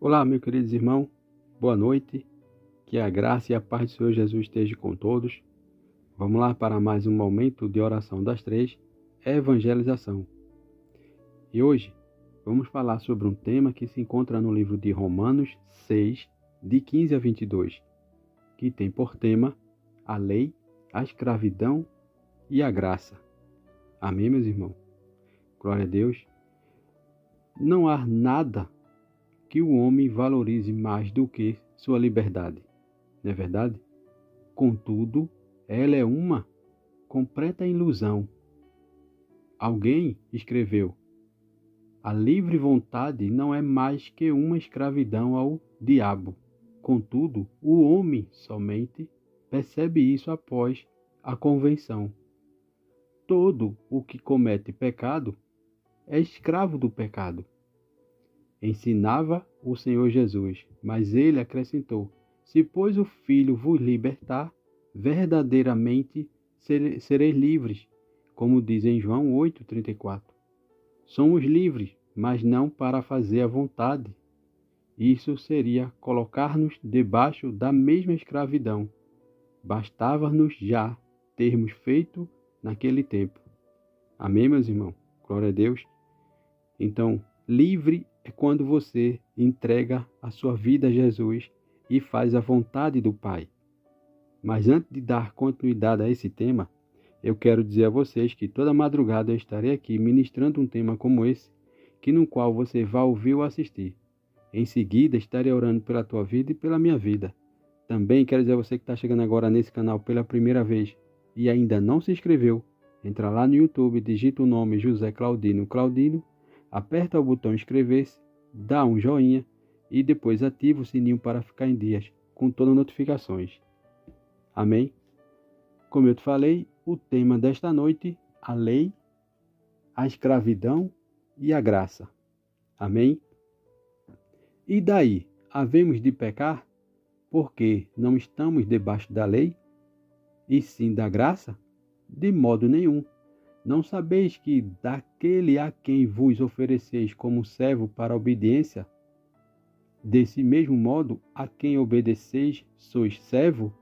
Olá, meus queridos irmãos, boa noite, que a graça e a paz do Senhor Jesus esteja com todos. Vamos lá para mais um momento de oração das três, evangelização. E hoje vamos falar sobre um tema que se encontra no livro de Romanos 6, de 15 a 22, que tem por tema a lei, a escravidão e a graça. Amém, meus irmãos? Glória a Deus. Não há nada que o homem valorize mais do que sua liberdade, não é verdade? Contudo, ela é uma completa ilusão. Alguém escreveu: a livre vontade não é mais que uma escravidão ao diabo. Contudo, o homem somente percebe isso após a convenção. Todo o que comete pecado é escravo do pecado. Ensinava o Senhor Jesus, mas ele acrescentou: se, pois, o Filho vos libertar, verdadeiramente sereis livres, como diz em João 8,34. Somos livres, mas não para fazer a vontade. Isso seria colocar-nos debaixo da mesma escravidão. Bastava-nos já termos feito naquele tempo. Amém, meus irmãos? Glória a Deus. Então, livre é quando você entrega a sua vida a Jesus e faz a vontade do Pai. Mas antes de dar continuidade a esse tema, eu quero dizer a vocês que toda madrugada eu estarei aqui ministrando um tema como esse, no qual você vai ouvir ou assistir. Em seguida, estarei orando pela tua vida e pela minha vida. Também quero dizer a você que está chegando agora nesse canal pela primeira vez e ainda não se inscreveu, entra lá no YouTube, digita o nome José Claudino, aperta o botão inscrever-se, dá um joinha e depois ativa o sininho para ficar em dias com todas as notificações. Amém? Como eu te falei, o tema desta noite, a lei, a escravidão e a graça. Amém? E daí, havemos de pecar porque não estamos debaixo da lei e sim da graça? De modo nenhum. Não sabeis que daquele a quem vos ofereceis como servo para a obediência, desse mesmo modo a quem obedeceis sois servo,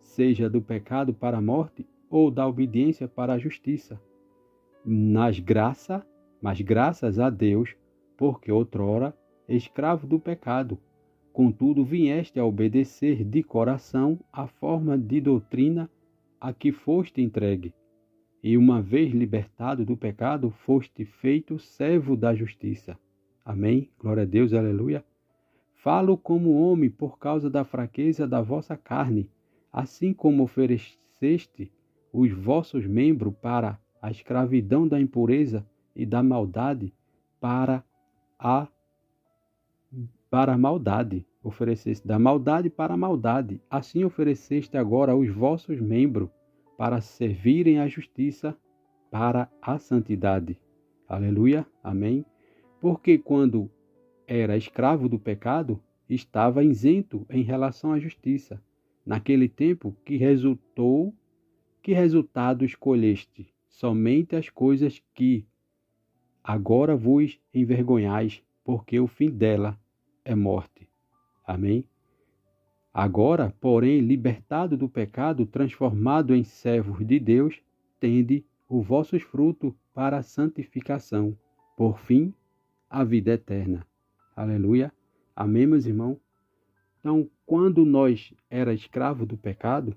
seja do pecado para a morte ou da obediência para a justiça. Mas graças a Deus, porque outrora escravo do pecado, contudo vieste a obedecer de coração a forma de doutrina a que foste entregue. E uma vez libertado do pecado, foste feito servo da justiça. Amém? Glória a Deus, aleluia. Falo como homem por causa da fraqueza da vossa carne, assim como ofereceste os vossos membros para a escravidão da impureza e da maldade para a maldade. Ofereceste da maldade para a maldade. Assim ofereceste agora os vossos membros para servirem à justiça, para a santidade. Aleluia, amém. Porque quando era escravo do pecado, estava isento em relação à justiça. Naquele tempo que resultado escolheste? Somente as coisas que agora vos envergonhais, porque o fim dela é morte. Amém. Agora, porém, libertado do pecado, transformado em servos de Deus, tende os vossos frutos para a santificação, por fim, a vida eterna. Aleluia. Amém, meus irmãos? Então, quando nós era escravo do pecado,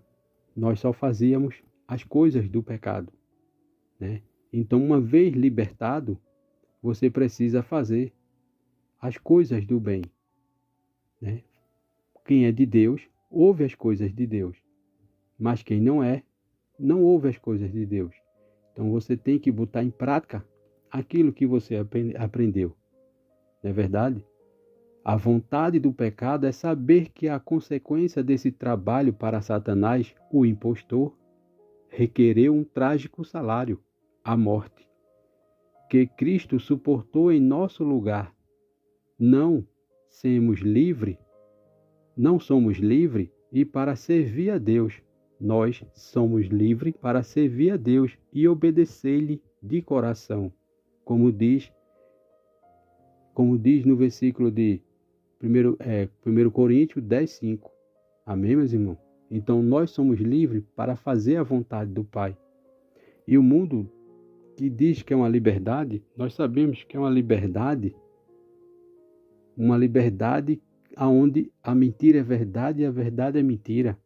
nós só fazíamos as coisas do pecado, né? Então, uma vez libertado, você precisa fazer as coisas do bem, né? Quem é de Deus, ouve as coisas de Deus. Mas quem não é, não ouve as coisas de Deus. Então você tem que botar em prática aquilo que você aprendeu. Não é verdade? A vontade do pecado é saber que a consequência desse trabalho para Satanás, o impostor, requereu um trágico salário, a morte, que Cristo suportou em nosso lugar. Não somos livres e para servir a Deus. Nós somos livres para servir a Deus e obedecer-lhe de coração. Como diz no versículo de 1 Coríntios 10:5. Amém, meus irmãos? Então nós somos livres para fazer a vontade do Pai. E o mundo que diz que é uma liberdade, nós sabemos que é uma liberdade onde a mentira é verdade e a verdade é mentira.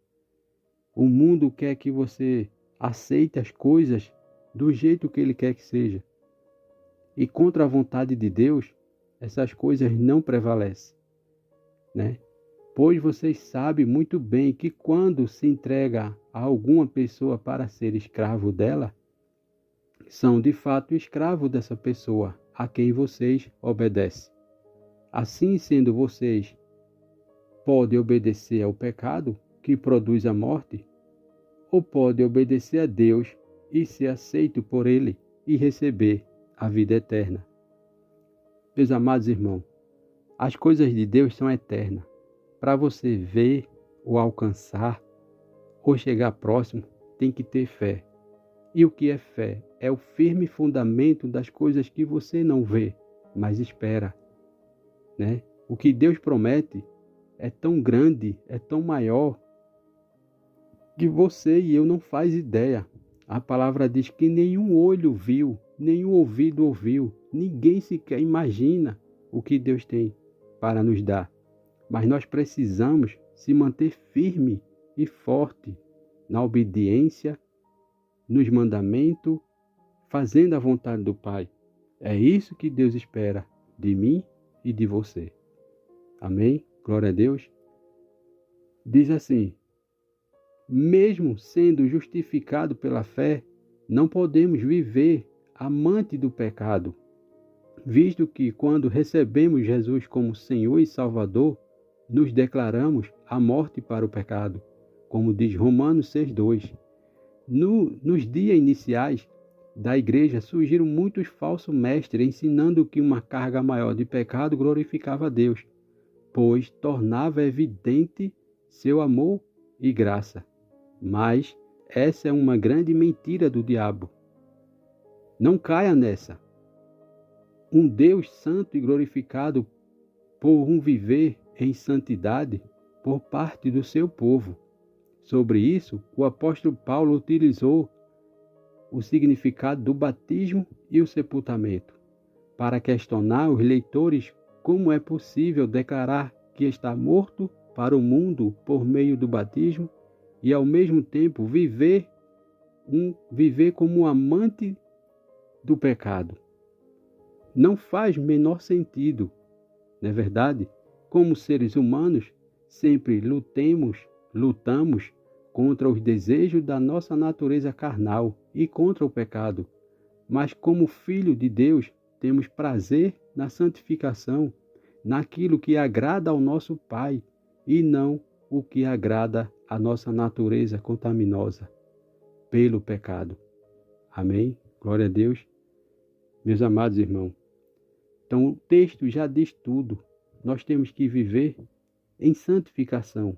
O mundo quer que você aceite as coisas do jeito que ele quer que seja. E contra a vontade de Deus, essas coisas não prevalecem, né? Pois vocês sabem muito bem que quando se entrega a alguma pessoa para ser escravo dela, são de fato escravos dessa pessoa a quem vocês obedecem. Assim sendo, vocês podem obedecer ao pecado que produz a morte, ou podem obedecer a Deus e ser aceito por Ele e receber a vida eterna. Meus amados irmãos, as coisas de Deus são eternas. Para você ver ou alcançar ou chegar próximo, tem que ter fé. E o que é fé? É o firme fundamento das coisas que você não vê, mas espera, né? O que Deus promete é tão grande, é tão maior, que você e eu não faz ideia. A palavra diz que nenhum olho viu, nenhum ouvido ouviu, ninguém sequer imagina o que Deus tem para nos dar. Mas nós precisamos se manter firme e forte na obediência, nos mandamentos, fazendo a vontade do Pai. É isso que Deus espera de mim e de você. Amém? Glória a Deus. Diz assim: mesmo sendo justificado pela fé, não podemos viver amante do pecado, visto que quando recebemos Jesus como Senhor e Salvador, nos declaramos a morte para o pecado, como diz Romanos 6:2. Nos dias iniciais da igreja surgiram muitos falsos mestres ensinando que uma carga maior de pecado glorificava a Deus, pois tornava evidente seu amor e graça. Mas essa é uma grande mentira do diabo. Não caia nessa. Um Deus santo e glorificado por um viver em santidade por parte do seu povo. Sobre isso, o apóstolo Paulo utilizou o significado do batismo e o sepultamento, para questionar os leitores como é possível declarar que está morto para o mundo por meio do batismo e ao mesmo tempo viver como um amante do pecado. Não faz menor sentido, não é verdade? Como seres humanos, sempre lutamos contra os desejos da nossa natureza carnal e contra o pecado. Mas como filho de Deus, temos prazer na santificação, naquilo que agrada ao nosso Pai e não o que agrada à nossa natureza contaminosa pelo pecado. Amém? Glória a Deus. Meus amados irmãos, então o texto já diz tudo. Nós temos que viver em santificação,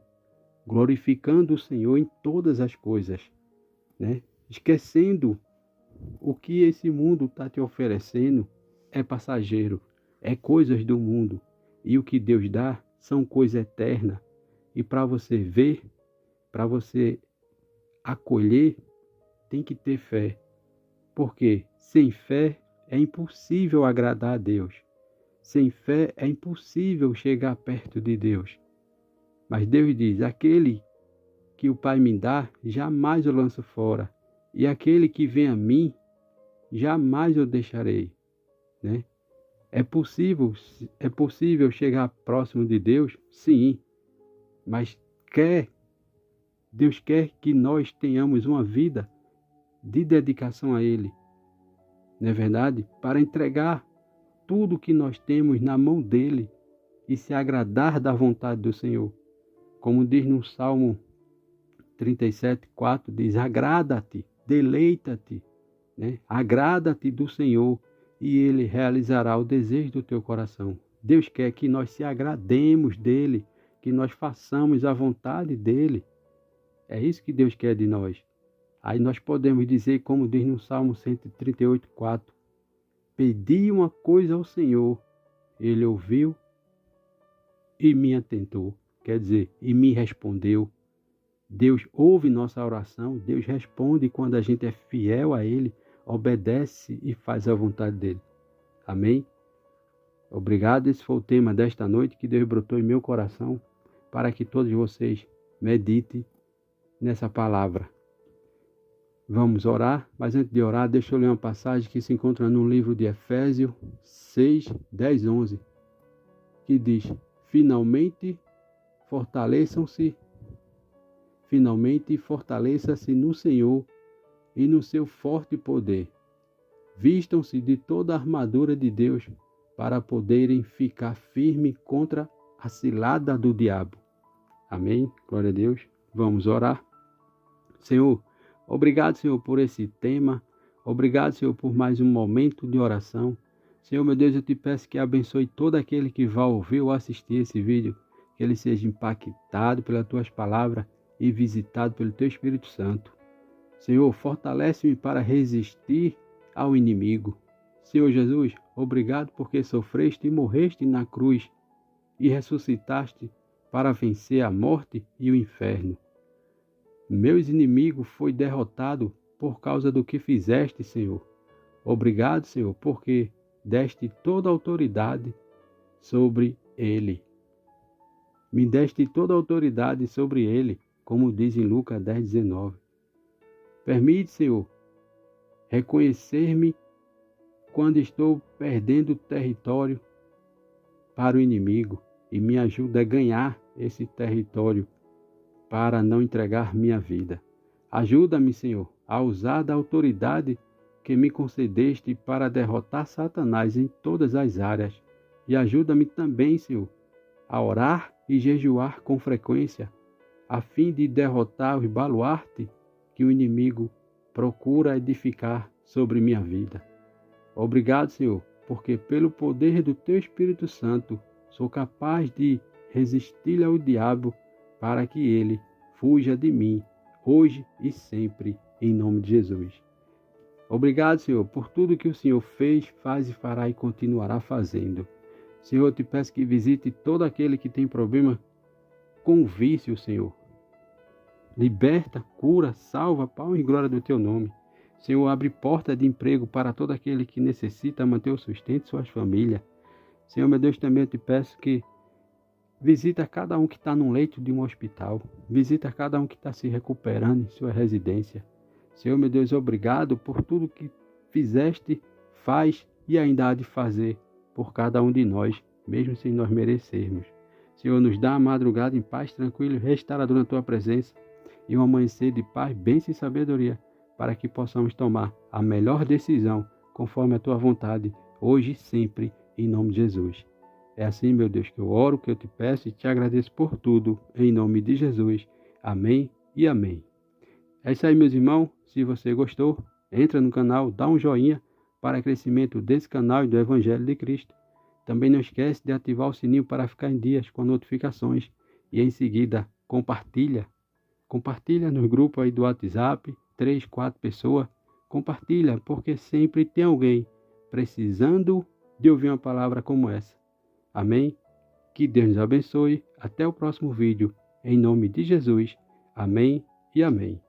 glorificando o Senhor em todas as coisas, né? Esquecendo o que esse mundo está te oferecendo é passageiro, é coisas do mundo. E o que Deus dá são coisas eternas. E para você ver, para você acolher, tem que ter fé. Porque sem fé é impossível agradar a Deus. Sem fé é impossível chegar perto de Deus. Mas Deus diz: aquele que o Pai me dá, jamais eu lanço fora. E aquele que vem a mim, jamais eu deixarei. Né? É possível chegar próximo de Deus? Sim. Mas Deus quer que nós tenhamos uma vida de dedicação a Ele. Não é verdade? Para entregar tudo que nós temos na mão dEle e se agradar da vontade do Senhor. Como diz no Salmo 37:4, diz: agrada-te, deleita-te, né? Agrada-te do Senhor e Ele realizará o desejo do teu coração. Deus quer que nós se agrademos dEle, que nós façamos a vontade dEle. É isso que Deus quer de nós. Aí nós podemos dizer, como diz no Salmo 138:4, pedi uma coisa ao Senhor, Ele ouviu e me atentou. Quer dizer, e me respondeu. Deus ouve nossa oração, Deus responde quando a gente é fiel a Ele, obedece e faz a vontade dEle. Amém? Obrigado, esse foi o tema desta noite que Deus brotou em meu coração para que todos vocês meditem nessa palavra. Vamos orar, mas antes de orar, deixa eu ler uma passagem que se encontra no livro de Efésios 6, 10, 11, que diz: Finalmente fortaleça-se no Senhor e no seu forte poder. Vistam-se de toda a armadura de Deus para poderem ficar firmes contra a cilada do diabo. Amém? Glória a Deus. Vamos orar. Senhor, obrigado, Senhor, por esse tema. Obrigado, Senhor, por mais um momento de oração. Senhor, meu Deus, eu te peço que abençoe todo aquele que vai ouvir ou assistir esse vídeo, que ele seja impactado pelas tuas palavras e visitado pelo teu Espírito Santo. Senhor, fortalece-me para resistir ao inimigo. Senhor Jesus, obrigado porque sofreste e morreste na cruz e ressuscitaste para vencer a morte e o inferno. Meus inimigos foi derrotado por causa do que fizeste, Senhor. Obrigado, Senhor, porque deste toda a autoridade sobre ele. Me deste toda a autoridade sobre ele, como diz em Lucas 10, 19. Permite, Senhor, reconhecer-me quando estou perdendo território para o inimigo e me ajuda a ganhar esse território para não entregar minha vida. Ajuda-me, Senhor, a usar da autoridade que me concedeste para derrotar Satanás em todas as áreas. E ajuda-me também, Senhor, a orar e jejuar com frequência, a fim de derrotar os baluartes que o inimigo procura edificar sobre minha vida. Obrigado, Senhor, porque pelo poder do Teu Espírito Santo sou capaz de resistir ao diabo para que ele fuja de mim, hoje e sempre, em nome de Jesus. Obrigado, Senhor, por tudo que o Senhor fez, faz e fará e continuará fazendo. Senhor, eu te peço que visite todo aquele que tem problema com vício, Senhor. Liberta, cura, salva, pau e glória do Teu nome. Senhor, abre porta de emprego para todo aquele que necessita manter o sustento de suas famílias. Senhor, meu Deus, também eu te peço que visita cada um que está no leito de um hospital. Visita cada um que está se recuperando em sua residência. Senhor, meu Deus, obrigado por tudo que fizeste, faz e ainda há de fazer por cada um de nós, mesmo sem nós merecermos. Senhor, nos dá a madrugada em paz, tranquilo e restaurador na Tua presença e um amanhecer de paz, bênção e sabedoria, para que possamos tomar a melhor decisão conforme a Tua vontade, hoje e sempre, em nome de Jesus. É assim, meu Deus, que eu oro, que eu te peço e te agradeço por tudo, em nome de Jesus. Amém e amém. É isso aí, meus irmãos. Se você gostou, entra no canal, dá um joinha para crescimento desse canal e do Evangelho de Cristo. Também não esquece de ativar o sininho para ficar em dias com notificações e em seguida compartilha no grupo aí do WhatsApp, 3, 4 pessoas. Compartilha, porque sempre tem alguém precisando de ouvir uma palavra como essa. Amém? Que Deus nos abençoe. Até o próximo vídeo. Em nome de Jesus. Amém e amém.